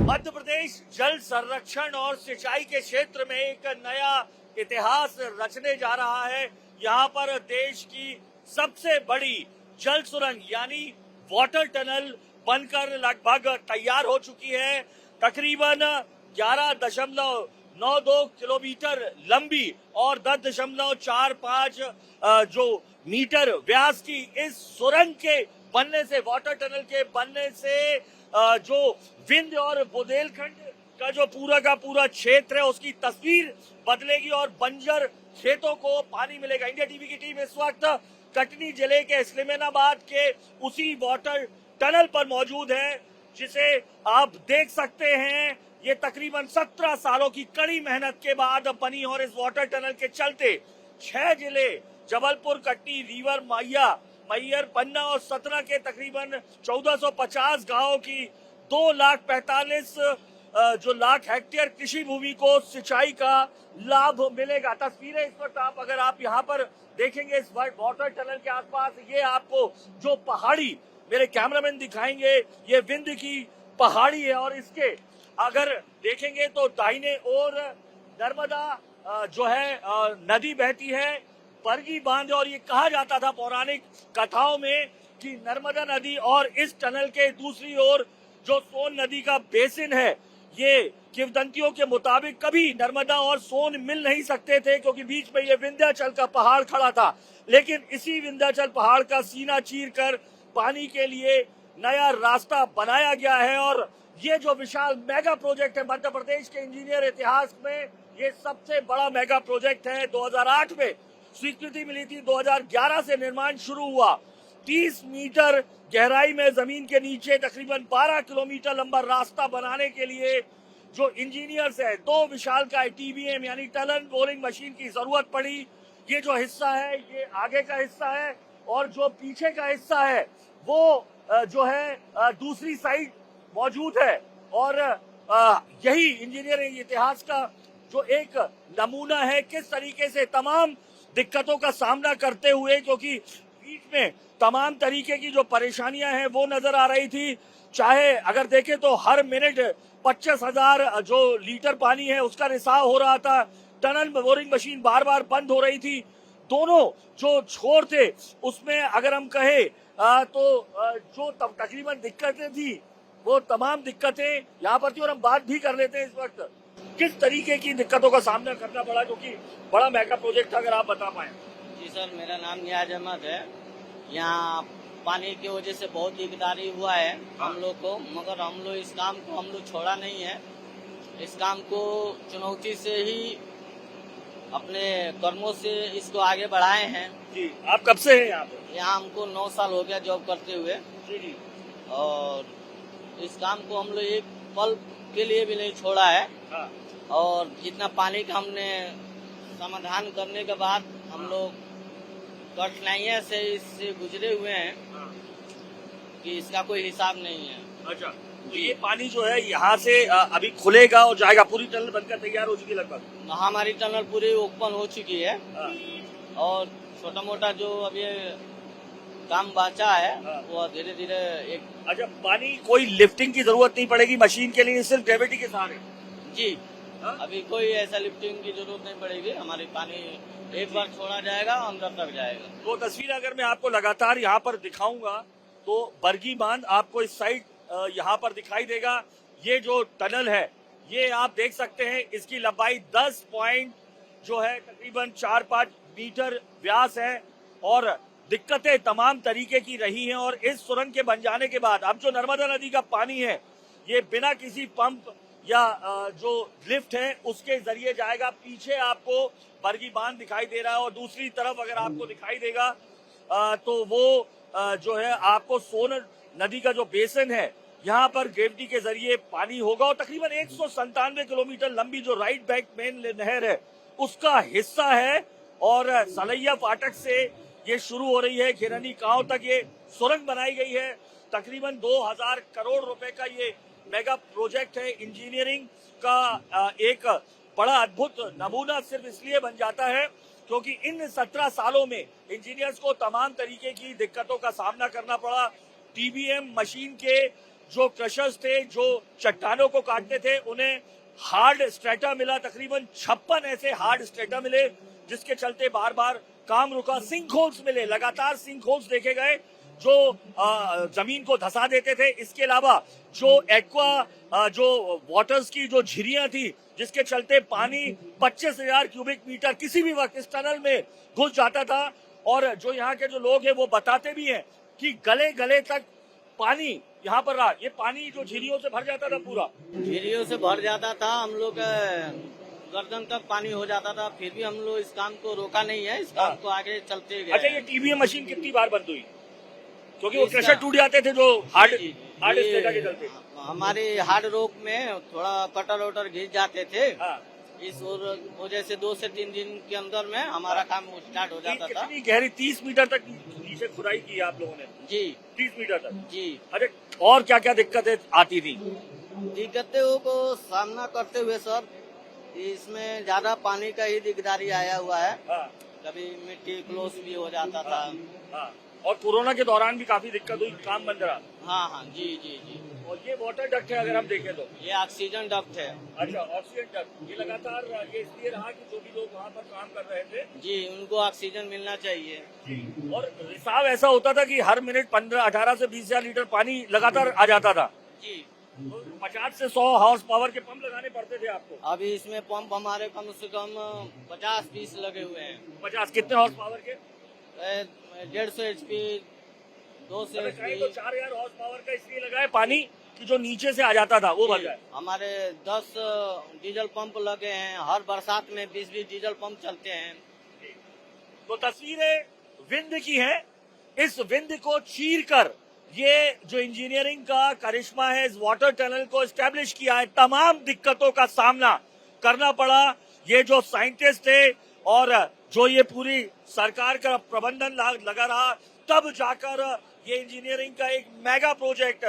मध्य प्रदेश जल संरक्षण और सिंचाई के क्षेत्र में एक नया इतिहास रचने जा रहा है। यहाँ पर देश की सबसे बड़ी जल सुरंग यानी वाटर टनल बनकर लगभग तैयार हो चुकी है। तकरीबन 11.92 किलोमीटर लंबी और 10.45 जो मीटर व्यास की इस सुरंग के बनने से, वाटर टनल के बनने से जो विंध्य और बुंदेलखंड का जो पूरा का पूरा क्षेत्र है उसकी तस्वीर बदलेगी और बंजर खेतों को पानी मिलेगा। इंडिया टीवी की टीम इस वक्त कटनी जिले के इस्लामाबाद के उसी वाटर टनल पर मौजूद है जिसे आप देख सकते हैं। ये तकरीबन 17 सालों की कड़ी मेहनत के बाद बनी और इस वाटर टनल के चलते 6 जिले जबलपुर, कटनी, रीवर, मैयर, पन्ना और सतना के तकरीबन 1450 गांवों की 2,45,00,000 लाख हेक्टेयर कृषि भूमि को सिंचाई का लाभ मिलेगा। तस्वीरें इस वक्त अगर आप यहाँ पर देखेंगे इस वाटर टनल के आसपास, ये आपको जो पहाड़ी मेरे कैमरामैन दिखाएंगे, ये विंध्य की पहाड़ी है और इसके अगर देखेंगे तो दाहिने ओर नर्मदा जो है नदी बहती है, बरगी बांध। और ये कहा जाता था पौराणिक कथाओं में कि नर्मदा नदी और इस टनल के दूसरी ओर जो सोन नदी का बेसिन है, ये किंवदंतियों के मुताबिक कभी नर्मदा और सोन मिल नहीं सकते थे क्योंकि बीच में ये विंध्याचल का पहाड़ खड़ा था। लेकिन इसी विंध्याचल पहाड़ का सीना चीर कर पानी के लिए नया रास्ता बनाया गया है और ये जो विशाल मेगा प्रोजेक्ट है मध्य प्रदेश के इंजीनियर इतिहास में ये सबसे बड़ा मेगा प्रोजेक्ट है। 2008 में स्वीकृति मिली थी, 2011 से निर्माण शुरू हुआ। 30 मीटर गहराई में जमीन के नीचे तकरीबन 12 किलोमीटर लंबा रास्ता बनाने के लिए जो इंजीनियर्स है, 2 विशालकाय TBM यानी टनल बोरिंग मशीन की जरूरत पड़ी। ये जो हिस्सा है ये आगे का हिस्सा है और जो पीछे का हिस्सा है वो जो है दूसरी साइड मौजूद है। और यही इंजीनियरिंग इतिहास का जो एक नमूना है किस तरीके से तमाम दिक्कतों का सामना करते हुए, क्योंकि बीच में तमाम तरीके की जो परेशानियां हैं वो नजर आ रही थी। चाहे अगर देखें तो हर मिनट 25,000 जो लीटर पानी है उसका रिसाव हो रहा था। टनल बोरिंग मशीन बार बार बंद हो रही थी। दोनों जो छोर थे उसमें अगर हम कहें तो जो तकरीबन दिक्कतें थी वो तमाम दिक्कतें यहाँ पर थी। और हम बात भी कर लेते हैं इस वक्त किस तरीके की दिक्कतों का सामना करना पड़ा, जो कि बड़ा मेगा प्रोजेक्ट था, अगर आप बता पाए। जी सर, मेरा नाम नियाज अहमद है। यहाँ पानी की वजह से बहुत दिकदारी हुआ है हम लोग को, मगर हम लोग इस काम को छोड़ा नहीं है। इस काम को चुनौती से ही अपने कर्मों से इसको आगे बढ़ाए हैं। जी, आप कब से हैं यहाँ पे? यहाँ हमको 9 साल हो गया जॉब करते हुए। जी जी। और इस काम को हम लोग एक पल के लिए भी नहीं छोड़ा है। हाँ। और जितना पानी का हमने समाधान करने के बाद हम लोग कठिनाइयों से इससे गुजरे हुए हैं। हाँ। कि इसका कोई हिसाब नहीं है। अच्छा, तो ये पानी जो है यहाँ से अभी खुलेगा और जाएगा, पूरी टनल बनकर तैयार हो चुकी है लगभग। हमारी टनल पूरी ओपन हो चुकी है। हाँ। और छोटा मोटा जो अभी काम बचा है। हाँ। वो धीरे धीरे एक। अच्छा, पानी कोई लिफ्टिंग की जरूरत नहीं पड़ेगी मशीन के लिए, सिर्फ ग्रेविटी के सहारे? जी। हाँ? अभी कोई ऐसा लिफ्टिंग की जरूरत नहीं पड़ेगी। हमारी पानी एक बार छोड़ा जाएगा अंदर तक जाएगा। तो तस्वीर अगर मैं आपको लगातार यहाँ पर दिखाऊंगा तो बरगी बांध आपको इस साइड यहाँ पर दिखाई देगा। ये जो टनल है ये आप देख सकते हैं, इसकी लंबाई 10 पॉइंट जो है तकरीबन 4-5 मीटर व्यास है और दिक्कतें तमाम तरीके की रही हैं। और इस सुरंग के बन जाने के बाद अब जो नर्मदा नदी का पानी है ये बिना किसी पंप या जो लिफ्ट है उसके जरिए जाएगा। पीछे आपको बरगी बांध दिखाई दे रहा है और दूसरी तरफ अगर आपको दिखाई देगा तो वो जो है आपको सोन नदी का जो बेसिन है यहाँ पर ग्रेविटी के जरिए पानी होगा। और तकरीबन 197 किलोमीटर लंबी जो राइट बैंक मेन नहर है उसका हिस्सा है और सलैया फाटक से ये शुरू हो रही है, खिरनी गांव तक ये सुरंग बनाई गई है। तकरीबन 2000 करोड़ रुपए का ये मेगा प्रोजेक्ट है। इंजीनियरिंग का एक बड़ा अद्भुत नमूना सिर्फ इसलिए बन जाता है क्योंकि इन 17 सालों में इंजीनियर्स को तमाम तरीके की दिक्कतों का सामना करना पड़ा। TBM मशीन के जो क्रशर्स थे, जो चट्टानों को काटते थे, उन्हें हार्ड स्ट्रेटा मिला। तकरीबन 56 ऐसे हार्ड स्ट्रेटा मिले, जिसके चलते बार बार काम रुका। सिंक होल्स मिले, लगातार सिंक होल्स देखे गए जो जमीन को धंसा देते थे। इसके अलावा जो एक्वा जो वाटर्स की जो झिरियां थी, जिसके चलते पानी 25,000 क्यूबिक मीटर किसी भी वक्त इस टनल में घुस जाता था। और जो यहाँ के जो लोग हैं वो बताते भी हैं कि गले गले तक पानी यहाँ पर रहा। ये पानी जो झिरियों से भर जाता था, पूरा झीरियों से भर जाता था, हम लोग गर्दन तक पानी हो जाता था, फिर भी हम लोग इस काम को रोका नहीं है, इस काम को आगे चलते गए। अच्छा, ये टीबीएम मशीन कितनी बार बंद हुई? क्योंकि वो क्रशर टूट जाते थे जो हार्ड स्टेटा के चलते। हमारे हार्ड रोक में थोड़ा कटर वटर घिस जाते थे। हाँ। इस वजह से 2 से 3 दिन के अंदर में हमारा काम स्टार्ट हो जाता था। कितनी गहरी? 30 मीटर तक नीचे खुदाई की आप लोगों ने? जी, 30 मीटर तक। जी। अरे, और क्या क्या दिक्कतें आती थी? दिक्कतों को सामना करते हुए सर, इसमें ज्यादा पानी का ही दिकदारी आया हुआ है। हाँ। कभी मिट्टी क्लोज भी हो जाता था। हाँ। और कोरोना के दौरान भी काफी दिक्कत हुई, काम बंद रहा। हाँ हाँ, जी जी जी। और ये वाटर डक्ट है, अगर हम देखें तो ये ऑक्सीजन डक्ट है। अच्छा, ऑक्सीजन डक्ट। ये लगातार ये इसलिए रहा कि जो भी लोग वहाँ पर काम कर रहे थे, जी, उनको ऑक्सीजन मिलना चाहिए। जी। और रिसाव ऐसा होता था कि हर मिनट 18 से 20,000 लीटर पानी लगातार आ जाता था। जी। तो 50 से 100 हॉर्स पावर के पंप लगाने पड़ते थे आपको। अभी इसमें पंप हमारे कम से कम 50-30 लगे हुए हैं। 50 कितने हॉर्स पावर के? 150 HP, 200 कहीं तो HP। 4,000 हॉर्स पावर का इसलिए लगा है पानी कि जो नीचे से आ जाता था वो भर जाए। हमारे 10 डीजल पंप लगे हैं, हर बरसात में 20-20 डीजल पंप चलते हैं। तो तस्वीरें विंध्य की हैं। इस विंध्य को चीर कर ये जो इंजीनियरिंग का करिश्मा है, इस वाटर टनल को एस्टेब्लिश किया है। तमाम दिक्कतों का सामना करना पड़ा। ये जो साइंटिस्ट थे और जो ये पूरी सरकार का प्रबंधन लगा रहा, तब जाकर ये इंजीनियरिंग का एक मेगा प्रोजेक्ट,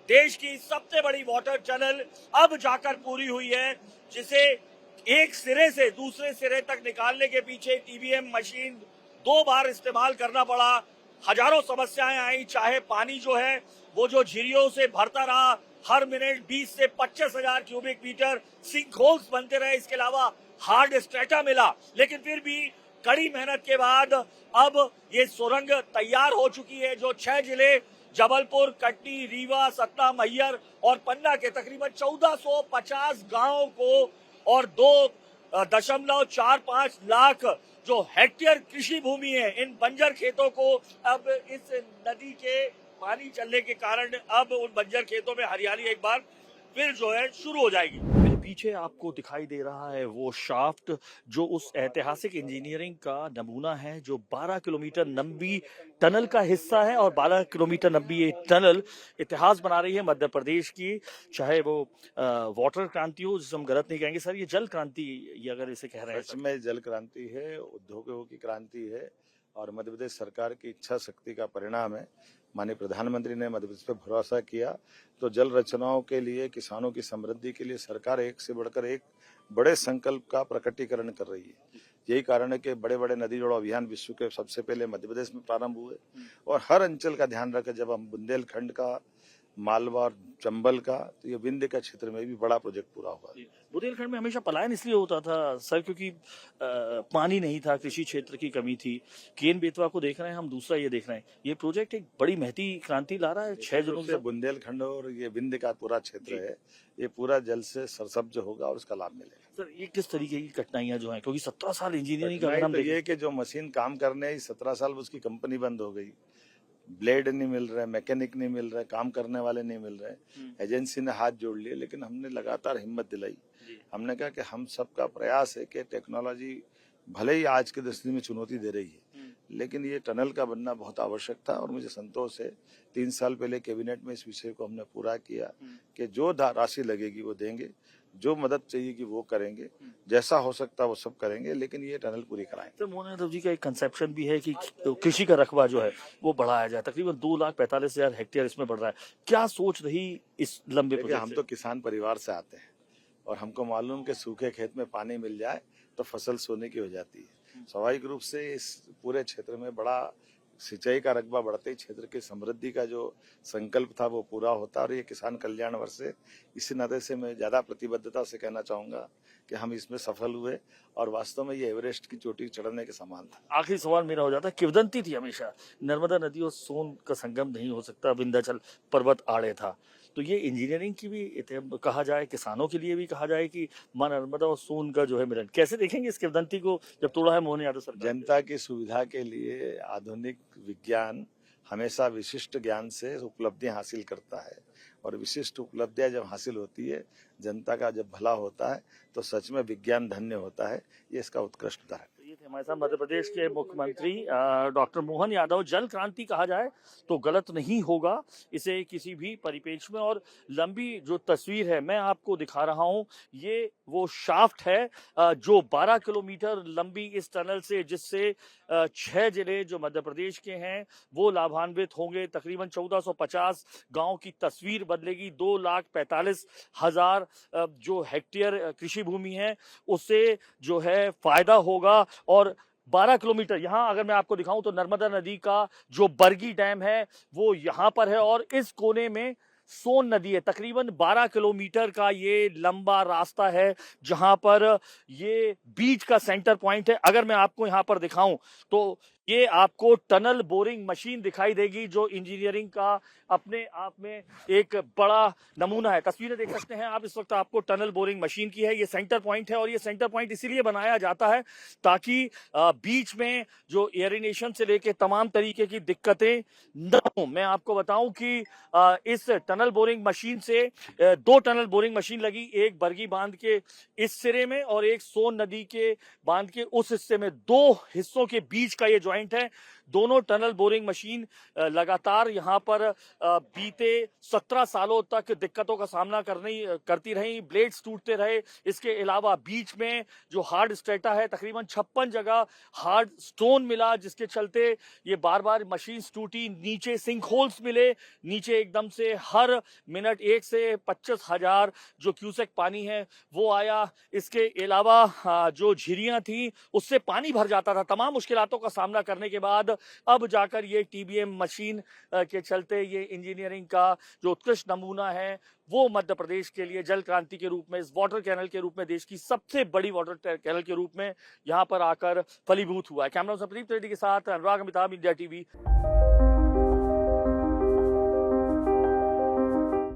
देश की सबसे बड़ी वाटर टनल अब जाकर पूरी हुई है, जिसे एक सिरे से दूसरे सिरे तक निकालने के पीछे टीबीएम मशीन 2 बार इस्तेमाल करना पड़ा। हजारों समस्याएं आई, चाहे पानी जो है वो जो झिरियों से भरता रहा, हर मिनट 20 से 25,000 क्यूबिक मीटर सिंक होल्स बनते रहे। इसके अलावा हार्ड स्ट्रेटा मिला, लेकिन फिर भी कड़ी मेहनत के बाद अब ये सुरंग तैयार हो चुकी है, जो 6 जिले जबलपुर, कटनी, रीवा, सतना, मैहर और पन्ना के तकरीबन 1450 गांवों को और 2.45 लाख जो हेक्टेयर कृषि भूमि है, इन बंजर खेतों को अब इस नदी के पानी चलने के कारण अब उन बंजर खेतों में हरियाली एक बार फिर जो है शुरू हो जाएगी। मेरे पीछे आपको दिखाई दे रहा है वो शाफ्ट, जो उस ऐतिहासिक इंजीनियरिंग का नमूना है, जो 12 किलोमीटर लंबी टनल का हिस्सा है। और 12 किलोमीटर लंबी ये टनल इतिहास बना रही है मध्य प्रदेश की, चाहे वो वाटर क्रांति हो, जिसे हम गलत नहीं कहेंगे सर, ये जल क्रांति, ये अगर इसे कह रहे हैं। में जल क्रांति है, उद्योगों की क्रांति है और मध्य प्रदेश सरकार की इच्छा शक्ति का परिणाम है। माननीय प्रधानमंत्री ने मध्य प्रदेश पर भरोसा किया तो जल रचनाओं के लिए, किसानों की समृद्धि के लिए सरकार एक से बढ़कर एक बड़े संकल्प का प्रकटीकरण कर रही है। यही कारण है कि बड़े बड़े नदी जोड़ो अभियान विश्व के सबसे पहले मध्य प्रदेश में प्रारंभ हुए और हर अंचल का ध्यान रखें। जब हम बुंदेलखंड का, मालवा और चंबल का, तो ये विंध्य का क्षेत्र में भी बड़ा प्रोजेक्ट पूरा हुआ। बुंदेलखंड में हमेशा पलायन इसलिए होता था सर क्योंकि पानी नहीं था, कृषि क्षेत्र की कमी थी। केन बेतवा को देख रहे हैं हम, दूसरा ये देख रहे हैं, ये प्रोजेक्ट एक बड़ी महती क्रांति ला रहा है। 6 जिलों से बुंदेलखंड और ये विंध्य का पूरा क्षेत्र है, ये पूरा जल से सरसब्ज होगा और उसका लाभ मिलेगा। सर, ये किस तरीके की कठिनाइयां जो हैं, क्योंकि 17 साल इंजीनियरिंग का हम ये कि जो मशीन काम करने आई 17 साल उसकी कंपनी बंद हो गई, ब्लेड नहीं मिल रहे, मैकेनिक नहीं मिल रहे, काम करने वाले नहीं मिल रहे, एजेंसी ने हाथ जोड़ लिए, लेकिन हमने लगातार हिम्मत दिलाई। हमने कहा कि हम सबका प्रयास है कि टेक्नोलॉजी भले ही आज की दृष्टि में चुनौती दे रही है, लेकिन ये टनल का बनना बहुत आवश्यक था और मुझे संतोष है 3 साल पहले कैबिनेट में इस विषय को हमने पूरा किया कि जो राशि लगेगी वो देंगे, जो मदद चाहिए कि वो करेंगे, जैसा हो सकता है वो सब करेंगे, लेकिन ये टनल पूरी कराएंगे। तो मोहन यादव जी का एक कंसेप्शन भी है कि कृषि का रकबा जो है वो बढ़ाया जाए, तकरीबन 2,45,000 हेक्टेयर इसमें बढ़ रहा है। क्या सोच रही इस लंबे प्रोजेक्ट हम तो किसान परिवार से आते हैं और हमको मालूम कि सूखे खेत में पानी मिल जाए तो फसल सोने की हो जाती है। स्वाभाविक रूप से इस पूरे क्षेत्र में बड़ा सिंचाई का रकबा बढ़ते ही क्षेत्र की समृद्धि का जो संकल्प था वो पूरा होता और ये किसान कल्याण वर्ष है। इसी नाते से मैं ज्यादा प्रतिबद्धता से कहना चाहूंगा कि हम इसमें सफल हुए और वास्तव में ये एवरेस्ट की चोटी चढ़ने के समान था। आखिरी सवाल मेरा हो जाता है, किंवदंती थी हमेशा नर्मदा नदी और सोन का संगम नहीं हो सकता, विंध्याचल पर्वत आड़े था। तो ये इंजीनियरिंग की भी कहा जाए, किसानों के लिए भी कहा जाए कि मां नर्मदा और सोन का जो है मिलन, कैसे देखेंगे इस किंवदंती को जब तोड़ा है मोहन यादव सरकार? जनता की सुविधा के लिए आधुनिक विज्ञान हमेशा विशिष्ट ज्ञान से उपलब्धियां हासिल करता है और विशिष्ट उपलब्धियां जब हासिल होती है, जनता का जब भला होता है तो सच में विज्ञान धन्य होता है। ये इसका उत्कृष्ट उदाहरण है। ये थे हमारे साथ मध्य प्रदेश के मुख्यमंत्री डॉक्टर मोहन यादव। जल क्रांति कहा जाए तो गलत नहीं होगा इसे किसी भी परिपेक्ष में। और लंबी जो तस्वीर है मैं आपको दिखा रहा हूं, ये वो शाफ्ट है जो 12 किलोमीटर लंबी इस टनल से, जिससे 6 जिले जो मध्य प्रदेश के हैं वो लाभान्वित होंगे। तकरीबन 1450 गांव की तस्वीर बदलेगी। 2,45,000 जो हेक्टेयर कृषि भूमि है उससे जो है फायदा होगा। और 12 किलोमीटर यहाँ अगर मैं आपको दिखाऊं तो नर्मदा नदी का जो बरगी डैम है वो यहाँ पर है और इस कोने में सोन नदी है। तकरीबन 12 किलोमीटर का ये लंबा रास्ता है जहां पर ये बीच का सेंटर पॉइंट है। अगर मैं आपको यहाँ पर दिखाऊं तो ये आपको टनल बोरिंग मशीन दिखाई देगी जो इंजीनियरिंग का अपने आप में एक बड़ा नमूना है। तस्वीरें देख सकते हैं आप, इस वक्त आपको टनल बोरिंग मशीन की है। ये सेंटर पॉइंट है और ये सेंटर पॉइंट इसीलिए बनाया जाता है ताकि बीच में जो एरिनेशन से लेके तमाम तरीके की दिक्कतें न हो। मैं आपको बताऊं कि इस टनल बोरिंग मशीन से 2 टनल बोरिंग मशीन लगी, एक बरगी बांध के इस सिरे में और एक सोन नदी के बांध के उस हिस्से में। 2 हिस्सों के बीच का ये ज्वाइंट है। दोनों टनल बोरिंग मशीन लगातार यहाँ पर बीते 17 सालों तक दिक्कतों का सामना करती रही। ब्लेड्स टूटते रहे। इसके अलावा बीच में जो हार्ड स्ट्रेटा है, तकरीबन 56 जगह हार्ड स्टोन मिला, जिसके चलते ये बार बार मशीन टूटी। नीचे सिंक होल्स मिले, नीचे एकदम से हर मिनट 1 से 25,000 जो क्यूसेक पानी है वो आया। इसके अलावा जो झिरियां थी उससे पानी भर जाता था। तमाम मुश्किलातों का सामना करने के बाद अब जाकर ये टीबीएम मशीन के चलते ये इंजीनियरिंग का जो उत्कृष्ट नमूना है वो मध्य प्रदेश के लिए जल क्रांति के रूप में, इस वाटर कैनल के रूप में, देश की सबसे बड़ी वाटर कैनल के रूप में यहाँ पर आकर फलीभूत हुआ है। कैमरा पर्सन प्रदीप त्रिवेदी के साथ अनुराग अमिताभ, इंडिया टीवी।